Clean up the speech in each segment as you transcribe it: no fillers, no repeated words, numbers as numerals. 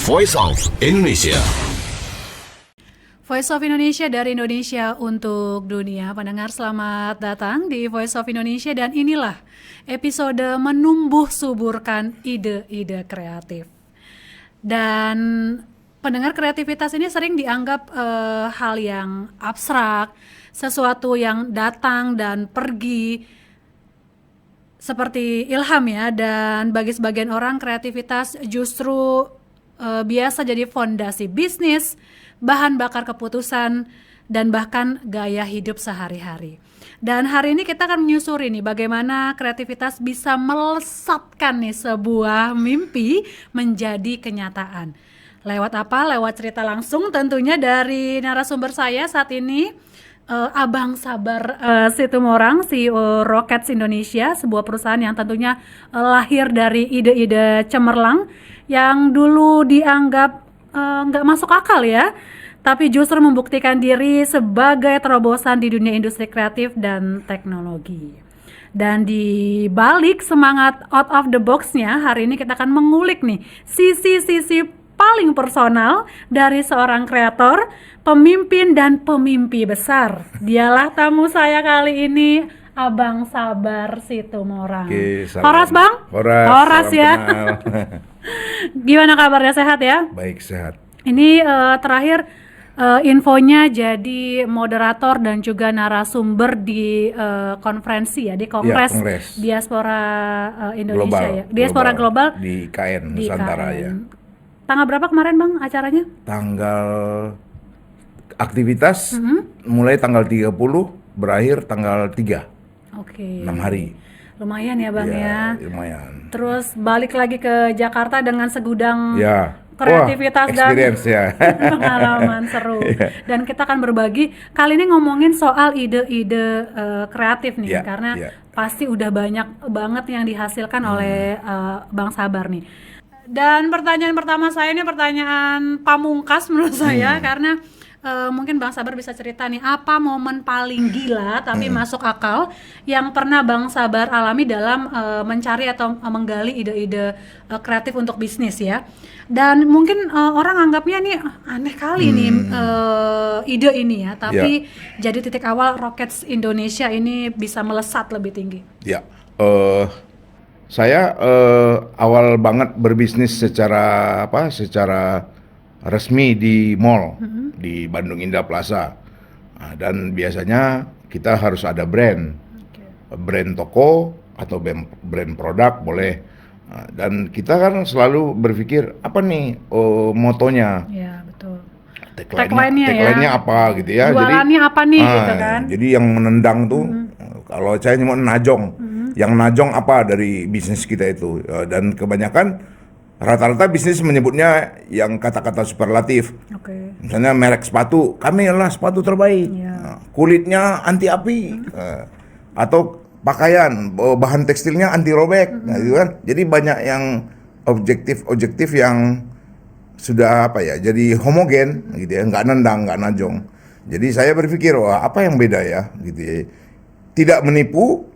Voice of Indonesia. Voice of Indonesia dari Indonesia untuk dunia. Pendengar, selamat datang di Voice of Indonesia dan inilah episode menumbuh suburkan ide-ide kreatif. Dan pendengar, kreativitas ini sering dianggap hal yang abstrak, sesuatu yang datang dan pergi seperti ilham ya. Dan bagi sebagian orang kreativitas justru biasa jadi fondasi bisnis, bahan bakar keputusan, dan bahkan gaya hidup sehari-hari. Dan hari ini kita akan menyusuri nih bagaimana kreativitas bisa melesatkan nih sebuah mimpi menjadi kenyataan. Lewat apa? Lewat cerita langsung tentunya dari narasumber saya saat ini, Abang Sabar Situmorang, CEO Rockets Indonesia, sebuah perusahaan yang tentunya lahir dari ide-ide cemerlang yang dulu dianggap nggak masuk akal ya, tapi justru membuktikan diri sebagai terobosan di dunia industri kreatif dan teknologi. Dan di balik semangat out of the box-nya, hari ini kita akan mengulik nih sisi-sisi paling personal dari seorang kreator, pemimpin dan pemimpi besar. Dialah tamu saya kali ini, Abang Sabar Situmorang. Horas Bang? Horas ya. Gimana kabarnya, sehat ya? Baik, sehat. Ini terakhir infonya jadi moderator dan juga narasumber di konferensi ya, di kongres Diaspora Indonesia global, ya. Diaspora global di KN Nusantara ya. Tanggal berapa kemarin Bang acaranya? Tanggal aktivitas mulai tanggal 30, berakhir tanggal 3. Oke. 6 hari. Lumayan ya Bang ya. Lumayan. Terus balik lagi ke Jakarta dengan segudang ya. kreativitas dan ya. pengalaman seru. Dan kita akan berbagi kali ini ngomongin soal ide-ide kreatif nih, karena pasti udah banyak banget yang dihasilkan oleh Bang Sabar nih. Dan pertanyaan pertama saya ini pertanyaan pamungkas menurut saya, karena mungkin Bang Sabar bisa cerita nih, apa momen paling gila tapi masuk akal yang pernah Bang Sabar alami dalam mencari atau menggali ide-ide kreatif untuk bisnis ya. Dan mungkin orang anggapnya nih aneh kali nih ide ini ya, tapi jadi titik awal Rockets Indonesia ini bisa melesat lebih tinggi. Ya, saya awal banget berbisnis secara resmi di mall di Bandung Indah Plaza. Nah, dan biasanya kita harus ada brand toko atau brand produk boleh. Nah, dan kita kan selalu berpikir apa nih motonya? Iya, betul. Tagline-nya apa gitu ya. Jualannya apa nih gitu kan. Jadi yang menendang tuh kalau saya cuma najong. Yang najong apa dari bisnis kita itu. Dan kebanyakan rata-rata bisnis menyebutnya yang kata-kata superlatif. Misalnya merek sepatu, kami adalah sepatu terbaik. Kulitnya anti api. Atau pakaian, bahan tekstilnya anti robek. Nah, gitu kan. Jadi banyak yang objektif yang sudah jadi homogen gitu ya, nggak nendang, nggak najong. Jadi saya berpikir, wah apa yang beda ya gitu ya. Tidak menipu,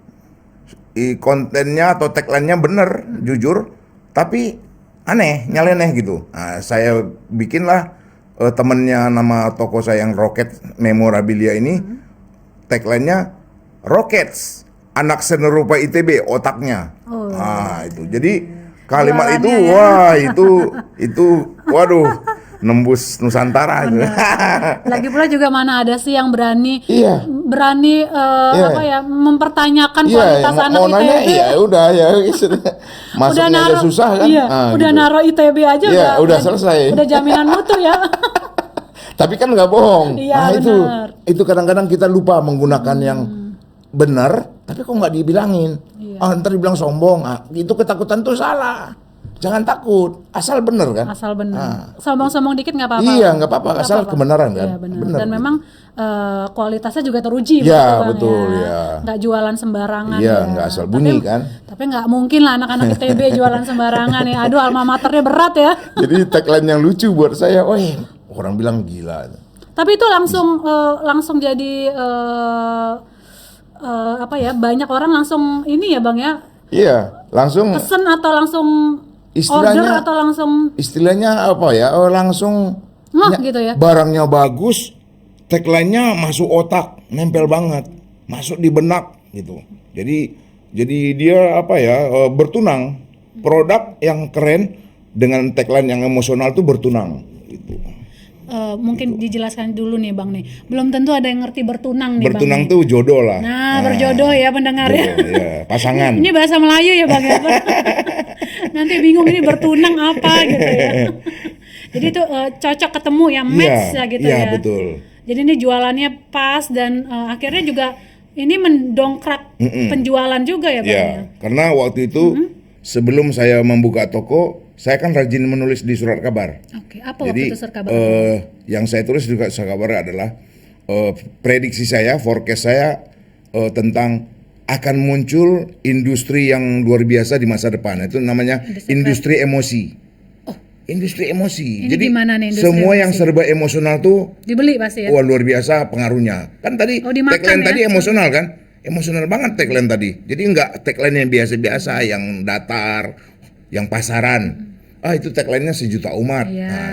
kontennya atau tagline-nya benar, jujur, tapi aneh, nyeleneh gitu. Nah, saya bikinlah temennya nama toko saya yang Rocket Memorabilia ini, tagline-nya Rockets, anak senerupa ITB otaknya. Nah, itu. Jadi kalimat itu, wah itu, waduh, nembus Nusantara itu. Lagi pula juga mana ada sih yang berani mempertanyakan kualitas anak ITB. Nanya, ya udah ya. Masuknya aja susah kan. Udah gitu. Naro ITB aja udah selesai. Udah jaminan mutu ya. Tapi kan nggak bohong. Iya, itu kadang-kadang kita lupa menggunakan yang benar, tapi kok nggak dibilangin. Ntar dibilang sombong. Itu ketakutan tuh salah. Jangan takut, asal benar kan? Asal benar. Sombong-sombong dikit nggak apa-apa. Iya, nggak apa-apa, asal kebenaran kan? Iya, benar. Dan memang kualitasnya juga teruji. Iya, betul ya. Nggak jualan sembarangan. Iya, nggak asal bunyi kan? Tapi nggak mungkin lah anak-anak ITB jualan sembarangan ya. Aduh, alma maternya berat ya. Jadi tagline yang lucu buat saya, orang bilang gila. Tapi itu langsung jadi banyak orang langsung ini ya Bang ya. Iya, langsung pesen atau langsung Order atau langsung istilahnya apa ya? Langsung gitu ya. Barangnya bagus, tagline-nya masuk otak, nempel banget, masuk di benak gitu. Jadi dia apa ya? Bertunang. Produk yang keren dengan tagline yang emosional tuh bertunang gitu. Mungkin dijelaskan dulu nih Bang nih. Belum tentu ada yang ngerti bertunang nih Bertunang Bang. tuh jodoh lah. Nah, berjodoh ya pendengar ya. Jodoh, ya. Pasangan. Ini bahasa Melayu ya Bang ya. Nanti bingung ini bertunang apa gitu ya. Jadi itu cocok ketemu yang match ya gitu ya. Iya, betul. Jadi ini jualannya pas dan akhirnya juga ini mendongkrak penjualan juga ya Bang Ya, ya. karena waktu itu sebelum saya membuka toko, saya kan rajin menulis di surat kabar. Oke, apa waktu Jadi itu surat kabar? yang saya tulis di surat kabar adalah prediksi saya, forecast saya tentang akan muncul industri yang luar biasa di masa depan. Itu namanya industri emosi. Industri emosi. Ini Jadi gimana nih industri semua yang emosi? serba emosional tuh Dibeli pasti ya. wah luar biasa pengaruhnya. Kan tadi dimakan tagline ya? tadi emosional kan? Emosional banget tagline tadi. Jadi enggak tagline yang biasa-biasa, yang datar, yang pasaran. Itu tagline-nya sejuta umat. Iya, Nah,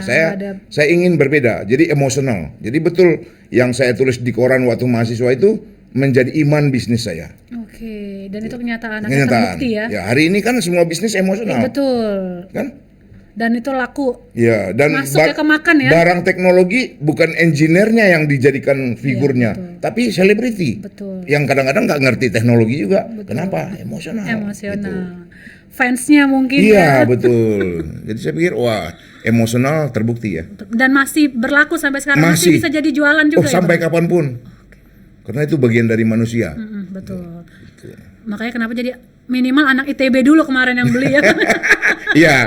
saya ingin berbeda. Jadi emosional. Jadi betul yang saya tulis di koran waktu mahasiswa itu menjadi iman bisnis saya. Oke, dan itu kenyataan akan Kenyataan. terbukti ya. Ya, hari ini kan semua bisnis emosional. Betul. Kan? Dan itu laku. Ya, dan Masuk ya kemakan ya. barang teknologi bukan engineer-nya yang dijadikan figurnya, betul. tapi selebriti. Betul. Yang kadang-kadang nggak ngerti teknologi juga. Kenapa? Emosional. Emosional. Gitu. Fansnya mungkin Iya, ya. betul. Jadi saya pikir wah, emosional terbukti ya. Dan masih berlaku sampai sekarang, masih bisa jadi jualan juga ya. Sampai Bang? kapanpun. Karena itu bagian dari manusia. Betul. Makanya kenapa jadi minimal anak ITB dulu kemarin yang beli ya. Iya.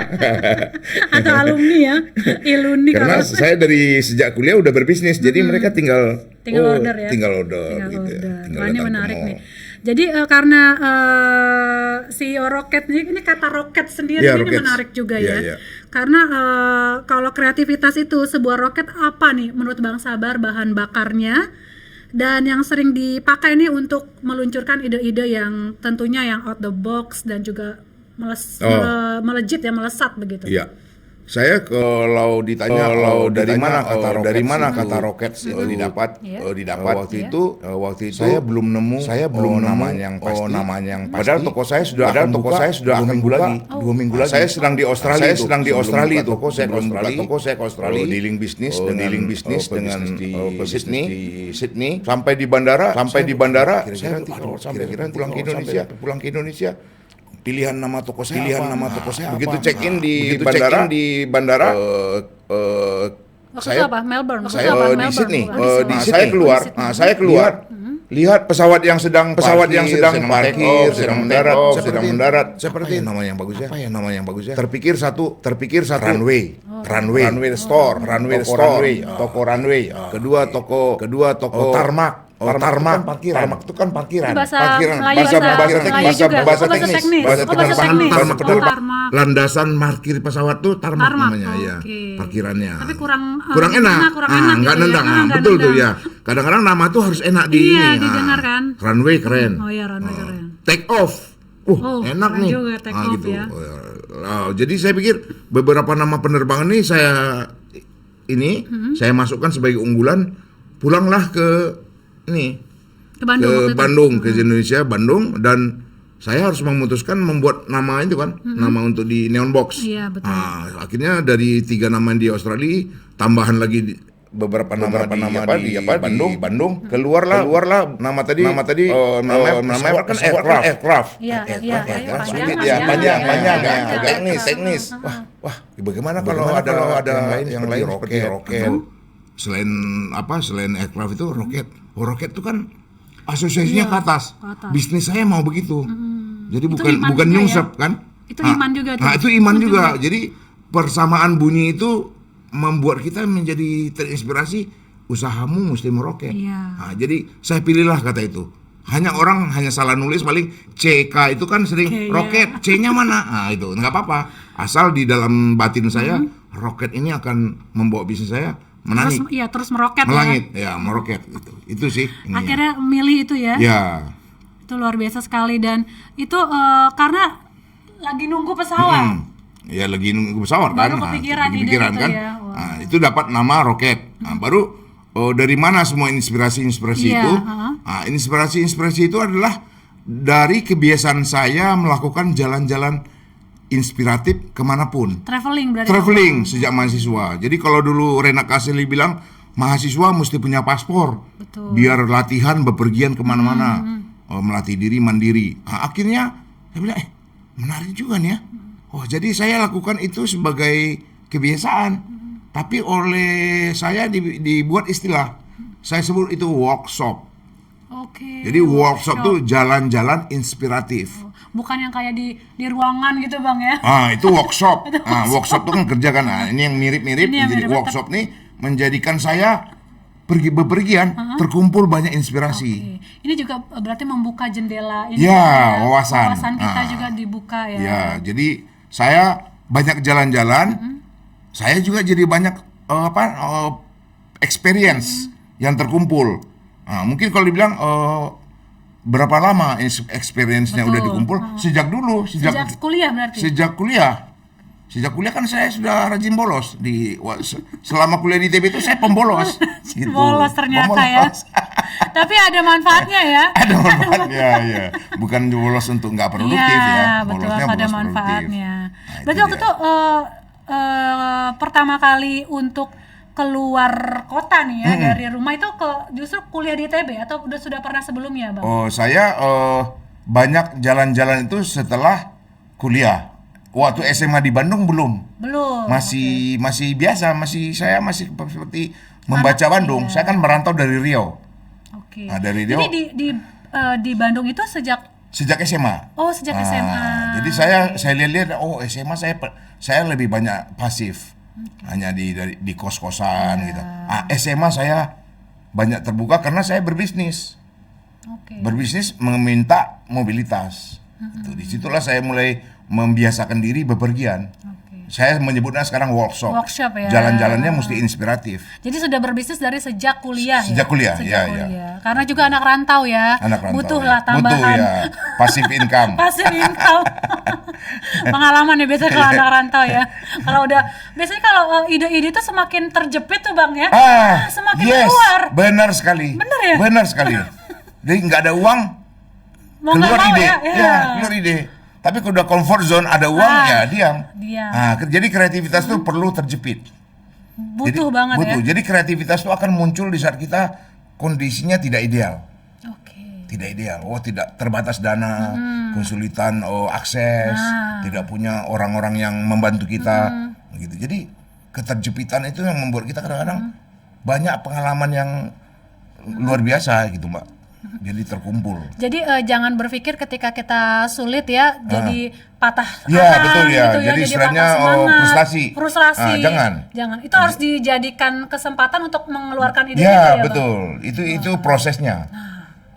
Atau alumni ya. Iluni Karena kalau saya dari sejak kuliah udah berbisnis, jadi mereka tinggal order ya. Tinggal order gitu ya. order. Tinggal Wah, ini datang ke menarik mall. nih. Jadi karena CEO Rocket ini kata roket sendiri Iya, ini Rockets. menarik juga Iya, ya. iya. Karena kalau kreativitas itu sebuah roket apa nih menurut Bang Sabar bahan bakarnya dan yang sering dipakai nih untuk meluncurkan ide-ide yang tentunya yang out the box dan juga melejit ya, melesat begitu. Iya. Saya kalau ditanya dari mana kata roket itu didapat waktu itu saya belum nemu nama yang pasti. Padahal toko saya sudah akan buka lagi 2 minggu lagi. Saya sedang di Australia itu. Toko saya ke Australia. Dealing bisnis dengan di Sydney sampai di bandara saya pulang ke Indonesia. Pilihan nama toko saya begitu check-in di bandara Saya apa? Melbourne. di Sydney. Saya keluar. Lihat pesawat yang sedang parkir, sedang mendarat. Seperti nama yang bagus ya. Terpikir satu runway store, toko runway. Kedua toko tarmac. Tarmac itu kan parkiran. Bahasa teknis. Landasan parkir pesawat tuh tarmac namanya ya. Parkirannya. Tapi kurang enak. Enggak gitu nendang. ya. Betul tuh ya. Kadang-kadang nama tuh harus enak di ini. didengar kan. Runway keren. Oh iya, runway keren. Take off. Enak keren nih. juga, take off Gitu. ya. Jadi saya pikir beberapa nama penerbangan ini saya masukkan sebagai unggulan. Pulanglah ke Bandung, ke Indonesia, Bandung, dan saya harus memutuskan membuat nama itu kan, nama untuk di Neon Box. Iya, betul. Akhirnya dari 3 nama di Australia, tambahan lagi beberapa nama di Bandung, keluarlah nama tadi namanya kan aircraft. Iya, Panjang ya, teknis. Wah, bagaimana kalau ada yang lain seperti roket. Selain aircraft itu roket. Roket itu kan asosiasinya ke atas. Bisnis saya mau begitu. Jadi bukan nyungsep kan? Itu iman juga tuh. Itu iman juga. Jadi persamaan bunyi itu membuat kita menjadi terinspirasi, usahamu mesti meroket. Iya. Jadi saya pilihlah kata itu. Orang hanya salah nulis paling CK itu kan sering roket, C-nya mana? Itu enggak apa-apa. Asal di dalam batin saya roket ini akan membawa bisnis saya menangis. Terus meroket melangit ya meroket itu sih ininya. Akhirnya milih itu ya. Itu luar biasa sekali dan itu karena lagi nunggu pesawat. ya lagi nunggu pesawat kan. Baru kepikiran ide itu kan. ya. Wow. Nah, itu dapat nama roket. Nah, baru dari mana semua inspirasi-inspirasi Iya, itu? Nah, inspirasi-inspirasi itu adalah dari kebiasaan saya melakukan jalan-jalan inspiratif kemanapun. Traveling berarti. Traveling sejak mahasiswa. Jadi kalau dulu Rena Kaseli bilang mahasiswa mesti punya paspor, Betul. biar latihan bepergian kemana-mana, melatih diri mandiri. Nah, akhirnya saya bilang, menarik juga nih ya. Oh, jadi saya lakukan itu sebagai kebiasaan. Tapi oleh saya dibuat istilah, saya sebut itu workshop. Oke. Jadi workshop tuh jalan-jalan inspiratif. Bukan yang kayak di ruangan gitu Bang ya. Itu workshop. Workshop tuh kan kerja kan. Nah, ini yang mirip-mirip. Ini yang Jadi mirip, workshop nih menjadikan saya bepergian, terkumpul banyak inspirasi. Oke. Ini juga berarti membuka jendela ini. Ya, wawasan. Wawasan kita juga dibuka ya. Ya, jadi saya banyak jalan-jalan. Saya juga jadi banyak experience yang terkumpul. Nah, mungkin kalau dibilang berapa lama experience-nya udah dikumpul? Sejak dulu, Sejak kuliah berarti. Sejak kuliah kan saya sudah rajin bolos selama kuliah di ITB itu saya pembolos. Gitu. Bolos ternyata ya. Tapi ada manfaatnya ya. Ada manfaatnya ya. Bukan bolos untuk nggak produktif ya. Betul, Bolosnya ada bolos manfaatnya. Nah, Berarti waktu itu pertama kali untuk keluar kota nih ya dari rumah itu justru kuliah di ITB atau sudah pernah sebelumnya Bang? Oh, saya banyak jalan-jalan itu setelah kuliah. Waktu SMA di Bandung belum. Masih biasa, saya masih seperti membaca Bandung. Saya kan merantau dari Riau. Oke. Nah, dari Riau. Jadi di Bandung itu sejak SMA. Oh, sejak SMA. Jadi saya lihat SMA saya lebih banyak pasif. Hanya di kos-kosan gitu. SMA saya banyak terbuka karena saya berbisnis. Berbisnis meminta mobilitas. Disitulah saya mulai membiasakan diri bepergian. Saya menyebutnya sekarang workshop ya. Jalan-jalannya mesti inspiratif. Jadi sudah berbisnis dari sejak kuliah Sejak kuliah. Karena juga anak rantau ya. Butuhlah tambahan. Butuh ya. Passive income. Passive income. Pengalaman ya biasanya kalau anak rantau ya. Biasanya kalau ide-ide itu semakin terjepit tuh Bang ya. Semakin keluar. Benar sekali. Benar sekali. Jadi nggak ada uang, keluar ide. Keluar ide. Tapi kalau udah comfort zone ada uang ya diam. Jadi kreativitas itu perlu terjepit. Butuh banget ya. Jadi kreativitas itu akan muncul di saat kita kondisinya tidak ideal. Tidak ideal. Tidak terbatas dana, kesulitan akses, tidak punya orang-orang yang membantu kita, gitu. Jadi keterjepitan itu yang membuat kita kadang-kadang banyak pengalaman yang luar biasa gitu, Mbak. Jadi terkumpul. Jadi jangan berpikir ketika kita sulit ya, jadi patah betul ya. gitu ya. Jadi istilahnya frustrasi. Jangan. Itu harus dijadikan kesempatan untuk mengeluarkan ide ya, betul. Bang? Itu prosesnya.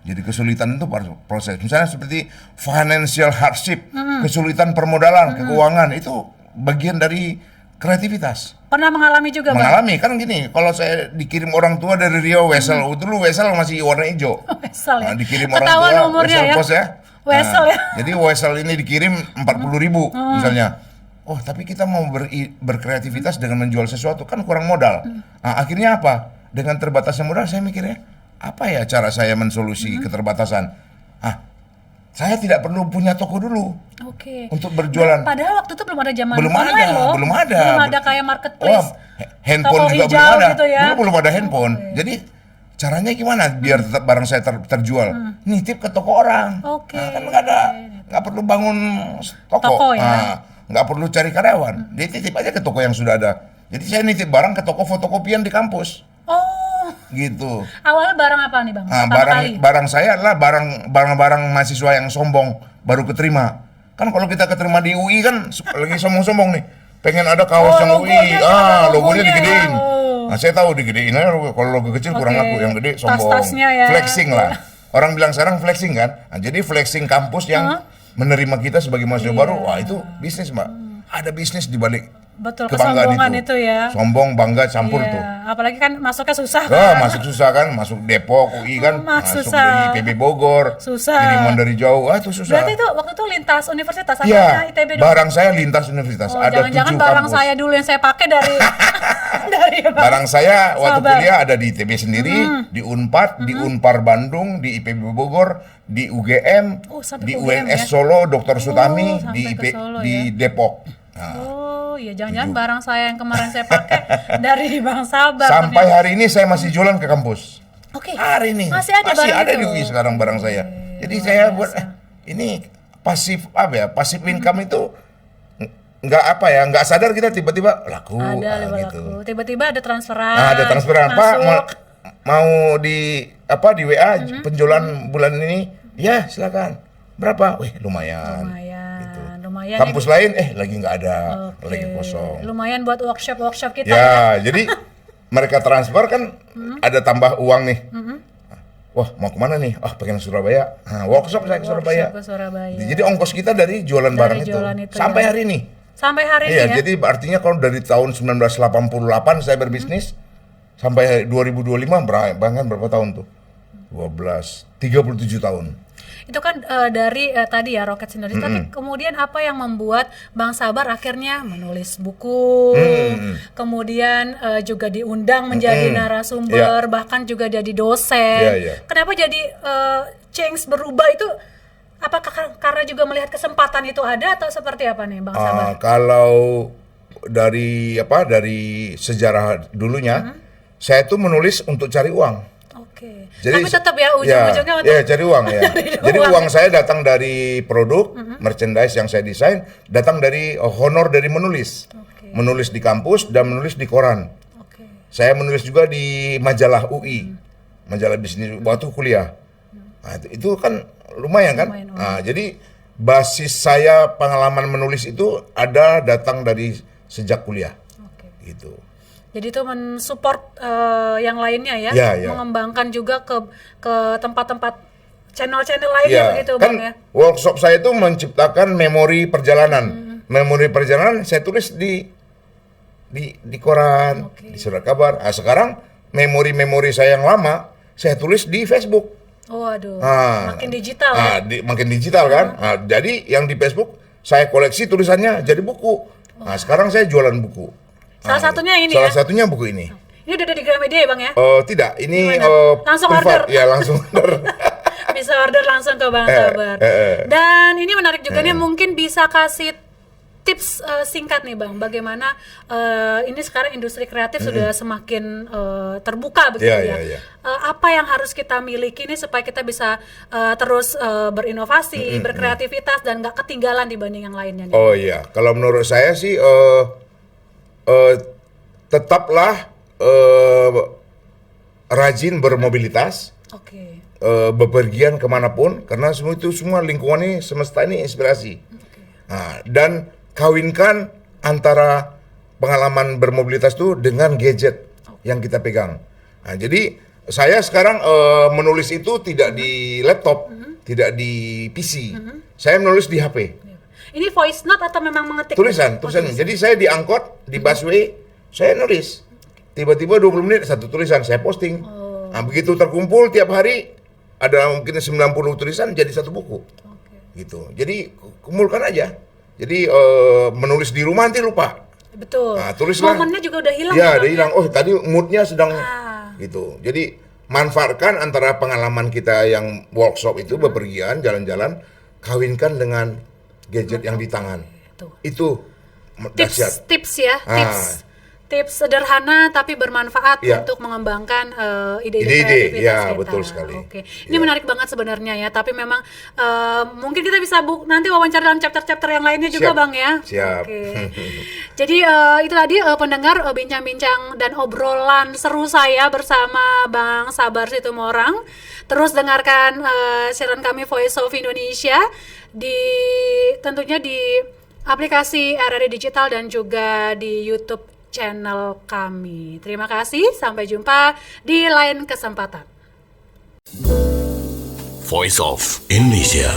Jadi kesulitan itu proses. Misalnya seperti financial hardship, kesulitan permodalan, keuangan, itu bagian dari kreativitas. Pernah mengalami juga, Bang? Mengalami, kan gini, kalau saya dikirim orang tua dari Riau Wesel, dulu Wesel masih warna hijau. Wesel ya? Dikirim orang tua, Wesel ya? Pos ya. Wesel ya? Jadi Wesel ini dikirim 40.000 misalnya. Oh, tapi kita mau berkreativitas dengan menjual sesuatu, kan kurang modal. Akhirnya apa? Dengan terbatasnya modal, saya mikirnya, apa ya cara saya mensolusi keterbatasan? Saya tidak perlu punya toko dulu untuk berjualan. Padahal waktu itu belum ada zaman belum online loh. Belum ada. Belum ada kayak marketplace. Handphone toko juga hijau belum ada. Gitu ya? Dulu belum ada handphone. Jadi caranya gimana biar tetap barang saya terjual? Nitip ke toko orang. Kan nggak perlu bangun toko. Ya? Nggak perlu cari karyawan. Dia titip aja ke toko yang sudah ada. Jadi saya nitip barang ke toko fotokopian di kampus. Gitu. Awalnya barang apa nih, Bang? Barang saya adalah barang-barang mahasiswa yang sombong baru keterima. Kan kalau kita keterima di UI kan lagi sombong-sombong nih. Pengen ada kaos yang UI, logonya digedein. Saya tahu digedein. Kalau logo kecil kurang laku, yang gede sombong. Ya. Flexing lah. Orang bilang sekarang flexing kan. Jadi flexing kampus yang menerima kita sebagai mahasiswa baru, wah itu bisnis, Mbak. Ada bisnis di balik Betul, kebanggaan kesombongan itu ya. Sombong, bangga campur tuh. Iya, apalagi kan masuknya susah Ah, kan. masuk susah kan, masuk Depok, UI kan, masuk susah. dari IPB Bogor, Susah. kiriman dari jauh, itu susah. Berarti itu waktu itu lintas universitas apa Iya, ITB dulu? barang saya lintas universitas, Oh, ada jangan-jangan 7 barang kampus. saya dulu yang saya pakai dari dari Barang saya waktu Sabar. kuliah ada di ITB sendiri, di Unpad, di Unpar Bandung, di IPB Bogor, di UGM, Oh, sampai di ke UGM UNS ya? Solo, Dr. Sutami, sampai di ke Solo di Depok. Nah, Oh, ya jangan-jangan barang saya yang kemarin saya pakai dari Bang Sabar. sampai ternyata. hari ini saya masih jualan ke kampus. Oke. Hari ini Masih ada barang ada itu? di UI sekarang barang saya. Jadi saya buat ini pasif apa ya? Pasif income itu nggak apa ya? Nggak sadar kita tiba-tiba laku Ada lewat gitu. aku. Tiba-tiba ada transferan. Nah, ada transferan, Pak, masuk. mau di apa di WA penjualan bulan ini? Ya, silakan. Berapa? Wih, lumayan. Gitu. Lumayan. Kampus lain lagi nggak ada, Oke. lagi kosong. Lumayan buat workshop kita. Ya, jadi mereka transfer kan ada tambah uang nih. Wah, mau kemana nih? Pengen Surabaya. Nah, workshop saya ke Surabaya. Workshop ke Surabaya. Jadi ongkos kita dari jualan barang jualan itu itu sampai ya. hari ini. Sampai hari ini Iya, ya. jadi artinya kalau dari tahun 1988 saya berbisnis sampai 2025 berapa tahun tuh? 37 tahun. Itu kan dari tadi ya Rocket Syndicate. Tapi kemudian apa yang membuat Bang Sabar akhirnya menulis buku, kemudian juga diundang menjadi narasumber, bahkan juga jadi dosen. Iya, iya. Kenapa jadi change berubah itu? Apakah karena juga melihat kesempatan itu ada atau seperti apa nih Bang Sabar? Kalau dari sejarah dulunya, saya tuh menulis untuk cari uang. Oke. Jadi, Tapi tetap ya ujung-ujungnya untuk ya cari uang ya. Jadi uang. uang saya datang dari produk, merchandise yang saya desain, datang dari honor dari menulis. Oke. Menulis di kampus dan menulis di koran. Oke. Saya menulis juga di majalah UI, majalah bisnis waktu kuliah. Nah, itu kan lumayan kan? Lumayan, Nah, jadi basis saya pengalaman menulis itu ada datang dari sejak kuliah. Oke. Gitu. Jadi itu mensupport yang lainnya ya, Ya, ya. mengembangkan juga ke tempat-tempat channel-channel lainnya Ya, begitu kan Bang ya. workshop saya itu menciptakan memori perjalanan. Memori perjalanan saya tulis di koran, di surat kabar. Nah, sekarang memori-memori saya yang lama saya tulis di Facebook. Oh aduh, Ah. makin digital ya. Makin digital kan. Nah, jadi yang di Facebook saya koleksi tulisannya jadi buku. Nah, sekarang saya jualan buku. Salah satunya ini Salah ya. satunya buku ini. Ini udah ada di Gramedia ya Bang ya? Tidak, ini Gimana? Langsung privat. order. Ya, langsung order. Bisa order langsung ke Bang Sabar. Dan ini menarik juga nih, mungkin bisa kasih tips singkat nih Bang, bagaimana ini sekarang industri kreatif sudah semakin terbuka begitu Iya, ya. iya, iya. Apa yang harus kita miliki nih supaya kita bisa terus berinovasi, berkreativitas dan nggak ketinggalan dibanding yang lainnya nih? Oh iya, kalau menurut saya sih tetaplah rajin bermobilitas, Oke. bepergian kemanapun, karena semua lingkungan ini, semesta ini inspirasi. Nah, dan kawinkan antara pengalaman bermobilitas itu dengan gadget yang kita pegang. Nah, jadi saya sekarang menulis itu tidak di laptop, tidak di PC, saya menulis di HP. Ini voice note atau memang mengetik? Tulisan. Jadi saya di angkot, di busway, saya nulis. Tiba-tiba 20 menit satu tulisan saya posting. Nah, begitu terkumpul tiap hari ada mungkin 90 tulisan jadi satu buku. Gitu. Jadi kumpulkan aja. Jadi menulis di rumah nanti lupa. Betul. Nah, tulislah. Momennya juga udah hilang. Ya, Bang, udah hilang. Oh, tadi moodnya sedang Ah. gitu. Jadi manfaatkan antara pengalaman kita yang workshop itu bepergian, jalan-jalan, kawinkan dengan gadget yang di tangan. Itu dahsyat. Tips ya, tips sederhana tapi bermanfaat Ya. untuk mengembangkan ide-ide Ide-ide, kreativitas ya, kita. betul sekali. Oke, ini menarik banget sebenarnya ya. Tapi memang mungkin kita bisa nanti wawancara dalam chapter-chapter yang lainnya juga, Siap. Bang ya. Siap. Oke. Jadi itu tadi pendengar bincang-bincang dan obrolan seru saya bersama Bang Sabar Situmorang. Terus dengarkan siaran kami Voice of Indonesia tentunya di aplikasi RRI Digital dan juga di YouTube channel kami. Terima kasih, sampai jumpa di lain kesempatan. Voice of Indonesia.